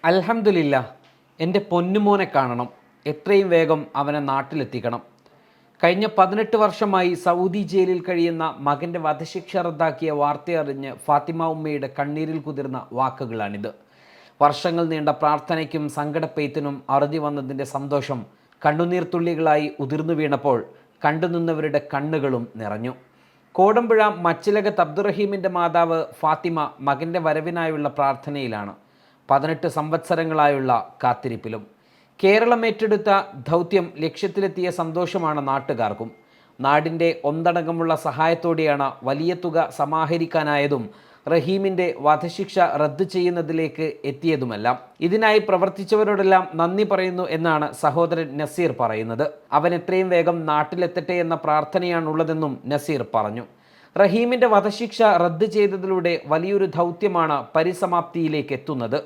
അൽഹംദുലില്ലാ, എൻ്റെ പൊന്നുമോനെ കാണണം. എത്രയും വേഗം അവനെ നാട്ടിലെത്തിക്കണം. കഴിഞ്ഞ 18 വർഷമായി സൗദി ജയിലിൽ കഴിയുന്ന മകൻ്റെ വധശിക്ഷ റദ്ദാക്കിയ വാർത്തയറിഞ്ഞ് ഫാത്തിമ ഉമ്മയുടെ കണ്ണീരിൽ കുതിർന്ന വാക്കുകളാണിത്. വർഷങ്ങൾ നീണ്ട പ്രാർത്ഥനയ്ക്കും സങ്കടപ്പെയ്ത്തിനും അറുതി വന്നതിൻ്റെ സന്തോഷം കണ്ണുനീർത്തുള്ളികളായി ഉതിർന്നു വീണപ്പോൾ കണ്ടുനിന്നവരുടെ കണ്ണുകളും നിറഞ്ഞു. കോടമ്പുഴ മച്ചിലകത്ത് അബ്ദുറഹീമിൻ്റെ മാതാവ് ഫാത്തിമ മകൻ്റെ വരവിനായുള്ള പ്രാർത്ഥനയിലാണ്. 18 സംവത്സരങ്ങളായുള്ള കാത്തിരിപ്പിലും കേരളം ഏറ്റെടുത്ത ദൗത്യം ലക്ഷ്യത്തിലെത്തിയ സന്തോഷമാണ് നാട്ടുകാർക്കും. നാടിൻ്റെ ഒന്നടങ്കമുള്ള സഹായത്തോടെയാണ് വലിയ തുക സമാഹരിക്കാനായതും റഹീമിൻ്റെ വധശിക്ഷ റദ്ദു ചെയ്യുന്നതിലേക്ക് എത്തിയതുമെല്ലാം. ഇതിനായി പ്രവർത്തിച്ചവരോടെല്ലാം നന്ദി പറയുന്നു എന്നാണ് സഹോദരൻ നസീർ പറയുന്നത്. അവൻ എത്രയും വേഗം നാട്ടിലെത്തട്ടെ എന്ന പ്രാർത്ഥനയാണുള്ളതെന്നും നസീർ പറഞ്ഞു. റഹീമിൻ്റെ വധശിക്ഷ റദ്ദു ചെയ്തതിലൂടെ വലിയൊരു ദൗത്യമാണ് പരിസമാപ്തിയിലേക്ക് എത്തുന്നത്.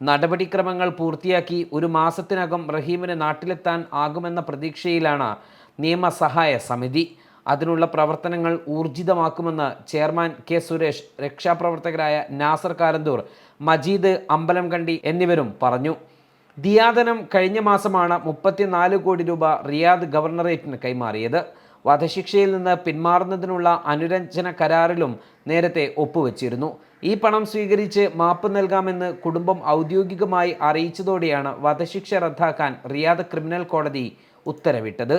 നടപടിക്രമങ്ങൾ പൂർത്തിയാക്കി ഒരു മാസത്തിനകം റഹീമിന് നാട്ടിലെത്താൻ ആകുമെന്ന പ്രതീക്ഷയിലാണ് നിയമസഹായ സമിതി. അതിനുള്ള പ്രവർത്തനങ്ങൾ ഊർജിതമാക്കുമെന്ന് ചെയർമാൻ കെ സുരേഷ്, രക്ഷാപ്രവർത്തകരായ നാസർ കാരന്തൂർ, മജീദ് അമ്പലംകണ്ടി എന്നിവരും പറഞ്ഞു. ദിയാദനം കഴിഞ്ഞ മാസമാണ് 34 കോടി രൂപ റിയാദ് ഗവർണറേറ്റിന് കൈമാറിയത്. വധശിക്ഷയിൽ നിന്ന് പിന്മാറുന്നതിനുള്ള അനുരഞ്ജന കരാറിലും നേരത്തെ ഒപ്പുവെച്ചിരുന്നു. ഈ പണം സ്വീകരിച്ച് മാപ്പ് നൽകാമെന്ന് കുടുംബം ഔദ്യോഗികമായി അറിയിച്ചതോടെയാണ് വധശിക്ഷ റദ്ദാക്കാൻ റിയാദ് ക്രിമിനൽ കോടതി ഉത്തരവിട്ടത്.